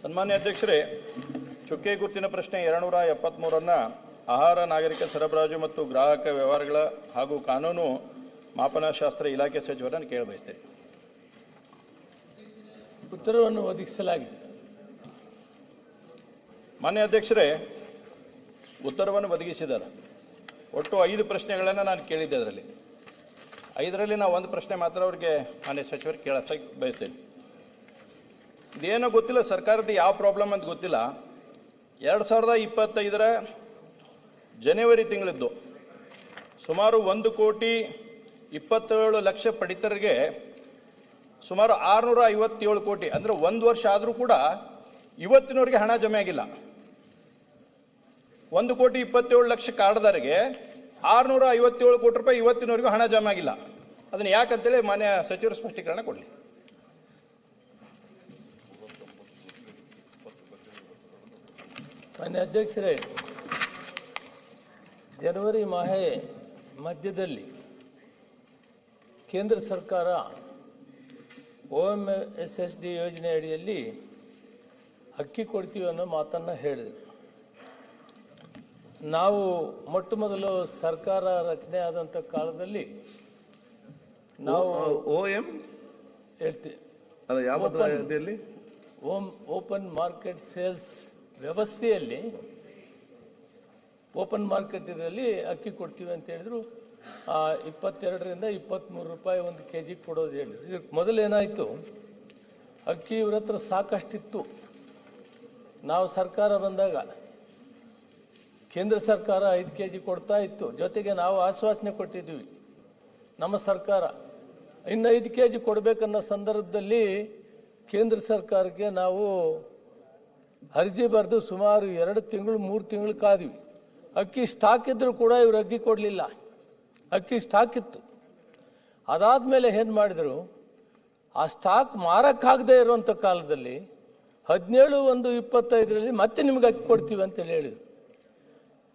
ಸನ್ಮಾನ್ಯ ಅಧ್ಯಕ್ಷರೇ, ಚುಕ್ಕೆ ಗುರುತಿನ ಪ್ರಶ್ನೆ 273 ಆಹಾರ ನಾಗರಿಕ ಸರಬರಾಜು ಮತ್ತು ಗ್ರಾಹಕ ವ್ಯವಹಾರಗಳ ಹಾಗೂ ಕಾನೂನು ಮಾಪನಶಾಸ್ತ್ರ ಇಲಾಖೆ ಸಚಿವರನ್ನು ಕೇಳಬಯಸ್ತೇನೆ. ಉತ್ತರವನ್ನು ಒದಗಿಸಲಾಗಿದೆ. ಮಾನ್ಯ ಅಧ್ಯಕ್ಷರೇ, ಉತ್ತರವನ್ನು ಒದಗಿಸಿದ್ದಾರೆ. ಒಟ್ಟು 5 ಪ್ರಶ್ನೆಗಳನ್ನು ನಾನು ಕೇಳಿದ್ದೆ. ಅದರಲ್ಲಿ 5ರಲ್ಲಿ ನಾವು ಒಂದು ಪ್ರಶ್ನೆ ಮಾತ್ರ ಅವರಿಗೆ ಮಾನ್ಯ ಸಚಿವರು ಕೇಳಕ್ಕೆ ಬಯಸ್ತೇನೆ. ಇದೇನೋ ಗೊತ್ತಿಲ್ಲ, ಸರ್ಕಾರದ ಯಾವ ಪ್ರಾಬ್ಲಮ್ ಅಂತ ಗೊತ್ತಿಲ್ಲ. 2025 ಜನವರಿ ತಿಂಗಳದ್ದು ಸುಮಾರು 1,27,00,000 ಪಡಿತರಿಗೆ ಸುಮಾರು 657 ಕೋಟಿ, ಅಂದರೆ 1 ವರ್ಷ ಆದರೂ ಕೂಡ ಇವತ್ತಿನವರೆಗೆ ಹಣ ಜಮೆ ಆಗಿಲ್ಲ. 1,27,00,000 ಕಾರ್ಡ್ದಾರಿಗೆ 657 ಕೋಟಿ ರೂಪಾಯಿ ಇವತ್ತಿನವರೆಗೂ ಹಣ ಜಮೆ ಆಗಿಲ್ಲ. ಅದನ್ನು ಯಾಕಂತೇಳಿ ಮಾನ್ಯ ಸಚಿವರು ಸ್ಪಷ್ಟೀಕರಣ ಕೊಡಲಿ. ಮಾನ್ಯ ಅಧ್ಯಕ್ಷರೇ, ಜನವರಿ ಮಧ್ಯದಲ್ಲಿ ಕೇಂದ್ರ ಸರ್ಕಾರ OMSSD ಯೋಜನೆ ಅಡಿಯಲ್ಲಿ ಅಕ್ಕಿ ಕೊಡ್ತೀವಿ ಅನ್ನೋ ಮಾತನ್ನು ಹೇಳಿದೆ. ನಾವು ಮೊಟ್ಟ ಮೊದಲು ಸರ್ಕಾರ ರಚನೆ ಆದಂಥ ಕಾಲದಲ್ಲಿ ನಾವು ಹೇಳ್ತೀವಿ ಓಪನ್ ಮಾರ್ಕೆಟ್ ಸೇಲ್ಸ್ ವ್ಯವಸ್ಥೆಯಲ್ಲಿ ಓಪನ್ ಮಾರ್ಕೆಟ್ ಇದರಲ್ಲಿ ಅಕ್ಕಿ ಕೊಡ್ತೀವಿ ಅಂತ ಹೇಳಿದ್ರು. 22ರಿಂದ 23 ರೂಪಾಯಿ ಒಂದು ಕೆಜಿ ಕೊಡೋದು ಹೇಳಿದ್ರು. ಇದಕ್ಕೆ ಮೊದಲೇನಾಯಿತು, ಅಕ್ಕಿ ಇವ್ರ ಹತ್ರ ಸಾಕಷ್ಟಿತ್ತು. ನಾವು ಸರ್ಕಾರ ಬಂದಾಗ ಕೇಂದ್ರ ಸರ್ಕಾರ 5 ಕೆಜಿ ಕೊಡ್ತಾ ಇತ್ತು. ಜೊತೆಗೆ ನಾವು ಆಶ್ವಾಸನೆ ಕೊಟ್ಟಿದ್ವಿ, ನಮ್ಮ ಸರ್ಕಾರ ಇನ್ನು 5 ಕೆಜಿ ಕೊಡಬೇಕನ್ನೋ ಸಂದರ್ಭದಲ್ಲಿ ಕೇಂದ್ರ ಸರ್ಕಾರಕ್ಕೆ ನಾವು ಅರ್ಜಿ ಬರೆದು ಸುಮಾರು 2 ತಿಂಗಳು 3 ತಿಂಗಳು ಕಾದ್ವಿ. ಅಕ್ಕಿ ಸ್ಟಾಕ್ ಇದ್ರೂ ಕೂಡ ಇವರು ಅಕ್ಕಿ ಕೊಡಲಿಲ್ಲ. ಅಕ್ಕಿ ಸ್ಟಾಕ್ ಇತ್ತು. ಅದಾದಮೇಲೆ ಏನು ಮಾಡಿದರು, ಆ ಸ್ಟಾಕ್ ಮಾರಕ್ಕಾಗದೇ ಇರುವಂಥ ಕಾಲದಲ್ಲಿ 17/1/25 ಮತ್ತೆ ನಿಮ್ಗೆ ಅಕ್ಕಿ ಕೊಡ್ತೀವಿ ಅಂತೇಳಿ ಹೇಳಿದರು.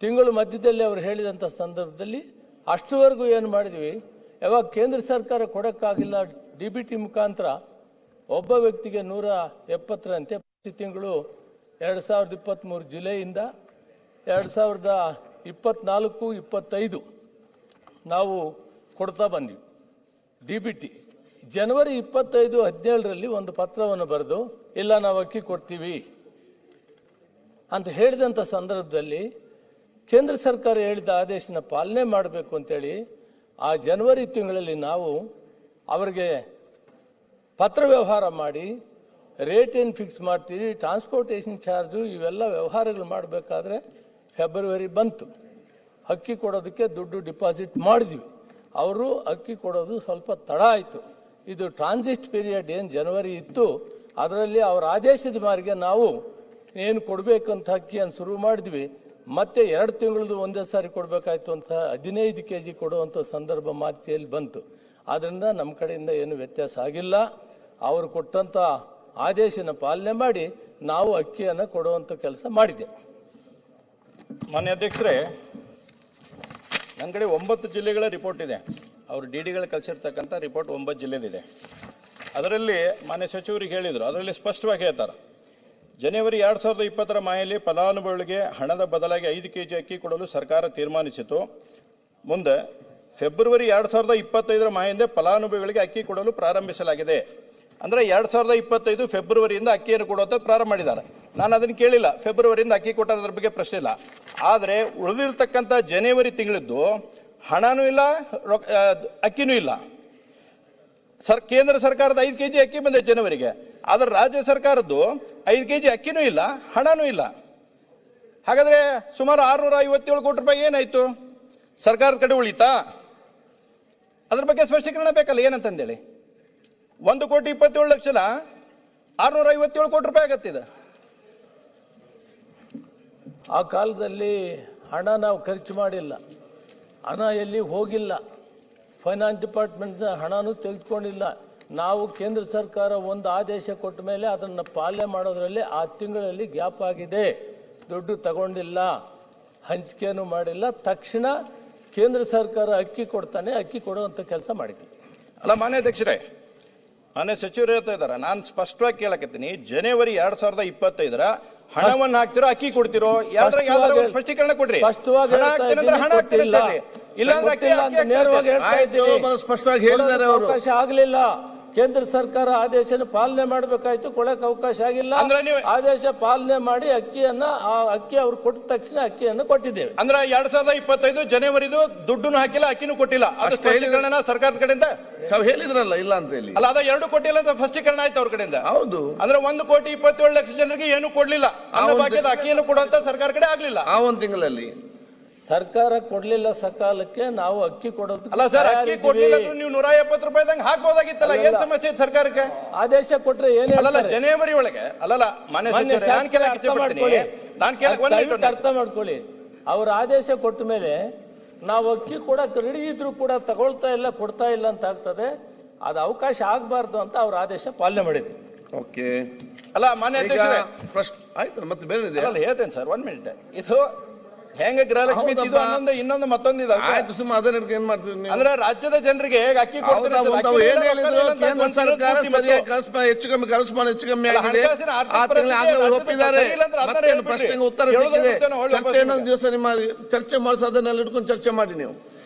ತಿಂಗಳು ಮಧ್ಯದಲ್ಲಿ ಅವರು ಹೇಳಿದಂಥ ಸಂದರ್ಭದಲ್ಲಿ ಅಷ್ಟರವರೆಗೂ ಏನು ಮಾಡಿದ್ವಿ, ಯಾವಾಗ ಕೇಂದ್ರ ಸರ್ಕಾರ ಕೊಡೋಕ್ಕಾಗಿಲ್ಲ DBT ಮುಖಾಂತರ ಒಬ್ಬ ವ್ಯಕ್ತಿಗೆ 170ರಂತೆ ಪ್ರತಿ ತಿಂಗಳು 2023 ಜುಲೈಯಿಂದ 2024-25 ನಾವು ಕೊಡ್ತಾ ಬಂದ್ವಿ. DBT ಜನವರಿ 25-17ರಲ್ಲಿ ಒಂದು ಪತ್ರವನ್ನು ಬರೆದು ಇಲ್ಲ ನಾವು ಅಕ್ಕಿ ಕೊಡ್ತೀವಿ ಅಂತ ಹೇಳಿದಂಥ ಸಂದರ್ಭದಲ್ಲಿ ಕೇಂದ್ರ ಸರ್ಕಾರ ಹೇಳಿದ ಆದೇಶನ ಪಾಲನೆ ಮಾಡಬೇಕು ಅಂತೇಳಿ ಆ ಜನವರಿ ತಿಂಗಳಲ್ಲಿ ನಾವು ಅವರಿಗೆ ಪತ್ರ ವ್ಯವಹಾರ ಮಾಡಿ ರೇಟ್ ಏನು ಫಿಕ್ಸ್ ಮಾಡ್ತೀವಿ, ಟ್ರಾನ್ಸ್ಪೋರ್ಟೇಷನ್ ಚಾರ್ಜು ಇವೆಲ್ಲ ವ್ಯವಹಾರಗಳು ಮಾಡಬೇಕಾದ್ರೆ ಫೆಬ್ರವರಿ ಬಂತು. ಅಕ್ಕಿ ಕೊಡೋದಕ್ಕೆ ದುಡ್ಡು ಡಿಪಾಸಿಟ್ ಮಾಡಿದ್ವಿ. ಅವರು ಅಕ್ಕಿ ಕೊಡೋದು ಸ್ವಲ್ಪ ತಡ ಆಯಿತು. ಇದು ಟ್ರಾನ್ಸಿಟ್ ಪೀರಿಯಡ್ ಏನು ಜನವರಿ ಇತ್ತು, ಅದರಲ್ಲಿ ಅವರ ಆದೇಶದ ಮಾರ್ಗೆ ನಾವು ಏನು ಕೊಡಬೇಕಂತ ಅಕ್ಕಿಯನ್ನು ಶುರು ಮಾಡಿದ್ವಿ. ಮತ್ತೆ 2 ತಿಂಗಳದು ಒಂದೇ ಸಾರಿ ಕೊಡಬೇಕಾಯ್ತು ಅಂತ 15 ಕೆಜಿ ಕೊಡುವಂಥ ಸಂದರ್ಭ ಮಾರ್ಚಿಯಲ್ಲಿ ಬಂತು. ಆದ್ದರಿಂದ ನಮ್ಮ ಕಡೆಯಿಂದ ಏನು ವ್ಯತ್ಯಾಸ ಆಗಿಲ್ಲ. ಅವರು ಕೊಟ್ಟಂಥ ಆದೇಶನ ಪಾಲನೆ ಮಾಡಿ ನಾವು ಅಕ್ಕಿಯನ್ನು ಕೊಡುವಂಥ ಕೆಲಸ ಮಾಡಿದೆ. ಮಾನ್ಯ ಅಧ್ಯಕ್ಷರೇ, ನನ್ನ ಕಡೆ 9 ಜಿಲ್ಲೆಗಳ ರಿಪೋರ್ಟ್ ಇದೆ. ಅವರು DDಗಳು ಕಳಿಸಿರ್ತಕ್ಕಂಥ ರಿಪೋರ್ಟ್ 9 ಜಿಲ್ಲೆದಿದೆ. ಅದರಲ್ಲಿ ಮಾನ್ಯ ಸಚಿವರಿಗೆ ಹೇಳಿದರು, ಅದರಲ್ಲಿ ಸ್ಪಷ್ಟವಾಗಿ ಹೇಳ್ತಾರೆ, ಜನವರಿ 2020 ಮಾಯಲ್ಲಿ ಫಲಾನುಭವಿಗಳಿಗೆ ಹಣದ ಬದಲಾಗಿ 5 ಕೆಜಿ ಅಕ್ಕಿ ಕೊಡಲು ಸರ್ಕಾರ ತೀರ್ಮಾನಿಸಿತು. ಮುಂದೆ ಫೆಬ್ರವರಿ 2025 ಮಾಯಿಂದ ಫಲಾನುಭವಿಗಳಿಗೆ ಅಕ್ಕಿ ಕೊಡಲು ಪ್ರಾರಂಭಿಸಲಾಗಿದೆ. ಅಂದರೆ 2025 ಫೆಬ್ರವರಿಯಿಂದ ಅಕ್ಕಿಯನ್ನು ಕೊಡುವಂಥ ಪ್ರಾರಂಭ ಮಾಡಿದ್ದಾರೆ. ನಾನು ಅದನ್ನು ಕೇಳಿಲ್ಲ, ಫೆಬ್ರವರಿಯಿಂದ ಅಕ್ಕಿ ಕೊಟ್ಟೋದ್ರ ಬಗ್ಗೆ ಪ್ರಶ್ನೆ ಇಲ್ಲ. ಆದರೆ ಉಳಿದಿರ್ತಕ್ಕಂಥ ಜನವರಿ ತಿಂಗಳದ್ದು ಹಣನೂ ಇಲ್ಲ, ಅಕ್ಕಿನೂ ಇಲ್ಲ. ಕೇಂದ್ರ ಸರ್ಕಾರದ 5 ಕೆಜಿ ಅಕ್ಕಿ ಬಂದಿದೆ ಜನವರಿಗೆ, ಆದರೆ ರಾಜ್ಯ ಸರ್ಕಾರದ್ದು 5 ಕೆಜಿ ಅಕ್ಕಿನೂ ಇಲ್ಲ, ಹಣನೂ ಇಲ್ಲ. ಹಾಗಾದರೆ ಸುಮಾರು 657 ಕೋಟಿ ರೂಪಾಯಿ ಏನಾಯಿತು? ಸರ್ಕಾರದ ಕಡೆ ಉಳಿತಾ? ಅದ್ರ ಬಗ್ಗೆ ಸ್ಪಷ್ಟೀಕರಣ ಬೇಕಲ್ಲ, ಏನಂತಂದೇಳಿ. 1,27,00,000 657 ಕೋಟಿ ರೂಪಾಯಿ ಆಗತ್ತಿದೆ. ಆ ಕಾಲದಲ್ಲಿ ಹಣ ನಾವು ಖರ್ಚು ಮಾಡಿಲ್ಲ, ಹಣ ಎಲ್ಲಿ ಹೋಗಿಲ್ಲ, ಫೈನಾನ್ಸ್ ಡಿಪಾರ್ಟ್ಮೆಂಟ್ನ ಹಣನೂ ತೆಗೆದುಕೊಂಡಿಲ್ಲ. ನಾವು ಕೇಂದ್ರ ಸರ್ಕಾರ ಒಂದು ಆದೇಶ ಕೊಟ್ಟ ಮೇಲೆ ಅದನ್ನು ಪಾಲನೆ ಮಾಡೋದ್ರಲ್ಲಿ ಆ ತಿಂಗಳಲ್ಲಿ ಗ್ಯಾಪ್ ಆಗಿದೆ. ದುಡ್ಡು ತಗೊಂಡಿಲ್ಲ, ಹಂಚಿಕೆನೂ ಮಾಡಿಲ್ಲ. ತಕ್ಷಣ ಕೇಂದ್ರ ಸರ್ಕಾರ ಅಕ್ಕಿ ಕೊಡ್ತಾನೆ, ಅಕ್ಕಿ ಕೊಡುವಂಥ ಕೆಲಸ ಮಾಡಿದ್ವಿ. ಅಲ್ಲ ಮಾನ್ಯ ಅಧ್ಯಕ್ಷರೇ, ಮಾನ್ಯ ಸಚಿವರು ಹೇಳ್ತಾ ಇದಾರೆ, ನಾನು ಸ್ಪಷ್ಟವಾಗಿ ಕೇಳಕತ್ತೀನಿ, ಜನವರಿ 2025 ಹಣವನ್ನು ಹಾಕ್ತಿರೋ ಅಕ್ಕಿ ಕೊಡ್ತಿರೋ ಯಾವ್ದಾರ ಒಂದು ಸ್ಪಷ್ಟೀಕರಣ ಕೊಡ್ರಿ. ಸ್ಪಷ್ಟವಾಗಿ ಹಣ ಹಾಕ್ತೀನಿ ಅಂದ್ರೆ ಹಣ ಹಾಕ್ತೀನಿ ಅಂತ ಹೇಳಿ. ಇಲ್ಲ ಅಂದ್ರೆ ಅಕ್ಕಿ ನೇರವಾಗಿ ಹೇಳ್ತಾ ಇದ್ದೀನಿ. ಸ್ಪಷ್ಟವಾಗಿ ಹೇಳಿದ್ದಾರೆ ಅವರು. ಅವಕಾಶ ಆಗಲಿಲ್ಲ. ಕೇಂದ್ರ ಸರ್ಕಾರ ಆದೇಶನ ಪಾಲನೆ ಮಾಡಬೇಕಾಯ್ತು, ಕೊಡಕ್ಕೆ ಅವಕಾಶ ಆಗಿಲ್ಲ. ಅಂದ್ರೆ ನೀವು ಆದೇಶ ಪಾಲನೆ ಮಾಡಿ ಅಕ್ಕಿ ಅವ್ರು ಕೊಟ್ಟ ತಕ್ಷಣ ಅಕ್ಕಿಯನ್ನು ಕೊಟ್ಟಿದ್ದೇವೆ. ಅಂದ್ರೆ 2025 ಜನವರಿದು ದುಡ್ಡನ್ನು ಹಾಕಿಲ್ಲ, ಅಕ್ಕಿನೂ ಕೊಟ್ಟಿಲ್ಲ. ಅದು ಸ್ಪಷ್ಟೀಕರಣ ಸರ್ಕಾರದ ಕಡೆಯಿಂದ ತಾವು ಹೇಳಿದ್ರಲ್ಲ ಇಲ್ಲ ಅಂತ ಹೇಳಿ. ಅಲ್ಲ, ಅದ 2 ಕೊಟ್ಟಿಲ್ಲ ಅಂತ ಸ್ಪಷ್ಟೀಕರಣ ಆಯ್ತು ಅವ್ರ ಕಡೆಯಿಂದ. ಹೌದು. ಅಂದ್ರೆ 1,27,00,000 ಜನರಿಗೆ ಏನು ಕೊಡ್ಲಿಲ್ಲ. ಬಾಕಿದ ಅಕ್ಕಿಯನ್ನು ಕೊಡುವಂತ ಸರ್ಕಾರ ಕಡೆ ಆಗ್ಲಿಲ್ಲ ಆ ಒಂದು ತಿಂಗಳಲ್ಲಿ. ಸರ್ಕಾರ ಕೊಡ್ಲಿಲ್ಲ ಸಕಾಲಕ್ಕೆ ನಾವು ಅಕ್ಕಿ ಕೊಡೋದು. ಅಲ್ಲ ಸರ್, ಅಕ್ಕಿ ಕೊಡ್ಲಿಲ್ಲ ಅಂದ್ರೆ ನೀವು 170 ರೂಪಾಯಿದಂಗೆ ಹಾಕ್ಬೋದಾಗಿತ್ತಲ್ಲ. ಏನ್ ಸಮಸ್ಯೆ ಇದೆ ಸರ್ಕಾರಕ್ಕೆ? ಆದೇಶ ಕೊಟ್ರೆ ಏನ್ ಅಲ್ಲಲ್ಲ, ಜನವರಿ ಒಳಗೆ ಅಲ್ಲಲ್ಲ ಮಾನ್ಯ ಸಚಿವರೇ, ನಾನು ಕೇಳಕ್ಕೆ ಇಚ್ಛೆಪಡ್ತೀನಿ. ಅರ್ಥ ಮಾಡ್ಕೊಳ್ಳಿ. ಅವ್ರ ಆದೇಶ ಕೊಟ್ಟ ಮೇಲೆ ನಾವು ಅಕ್ಕಿ ಕೊಡಕ್ಕೆ ರೆಡಿ ಇದ್ರು ಕೂಡ ತಗೊಳ್ತಾ ಇಲ್ಲ, ಕೊಡ್ತಾ ಇಲ್ಲ ಅಂತ ಆಗ್ತದೆ. ಅದು ಅವಕಾಶ ಆಗಬಾರ್ದು ಅಂತ ಅವ್ರ ಆದೇಶ ಪಾಲನೆ ಮಾಡಿದ್ರು. ಓಕೆ. ಅಲ್ಲ ಮಾನ್ಯ ಅಧ್ಯಕ್ಷರೇ, ಆಯ್ತು, ಮತ್ತೆ ಬೇರೆ ಇದೆ. ಅಲ್ಲ ಹೇಳ್ತೇನೆ ಸರ್, 1 ಮಿನಿಟ್. ಇದು ಹೆಂಗ ಗೃಹಲಕ್ಷ್ಮಿ ಇದು ಇನ್ನೊಂದು ಮತ್ತೊಂದು ಇದೆ. ಆಯ್ತು, ಸುಮ್ಮ ಅದನ್ನ ಏನ್ ಮಾಡ್ತೀರಿ ನೀವು? ಅಂದ್ರೆ ರಾಜ್ಯದ ಜನರಿಗೆ ಅಕ್ಕಿ ಕೊಡ್ತಾರೆ. ಕೇಂದ್ರ ಸರ್ಕಾರ ಸರಿಯಾಗಿ ಹೆಚ್ಚು ಕಮ್ಮಿ ಕರೆಸ್ಪಾಂಡ್ ಹೆಚ್ಚು ಕಮ್ಮಿ ಆಗಿದೆ. ಒಪ್ಪಿದ್ದಾರೆ. ಪ್ರಶ್ನೆಗೆ ಉತ್ತರ ಸಿಕ್ಕಿದೆ. ಚರ್ಚೆ ಇನ್ನೊಂದು ದಿವಸ ನಿಮ್ಮ ಚರ್ಚೆ ಮಾಡಿಸಿ ಅದನ್ನೆಲ್ಲ ಇಟ್ಕೊಂಡು ಚರ್ಚೆ ಮಾಡಿ ನೀವು.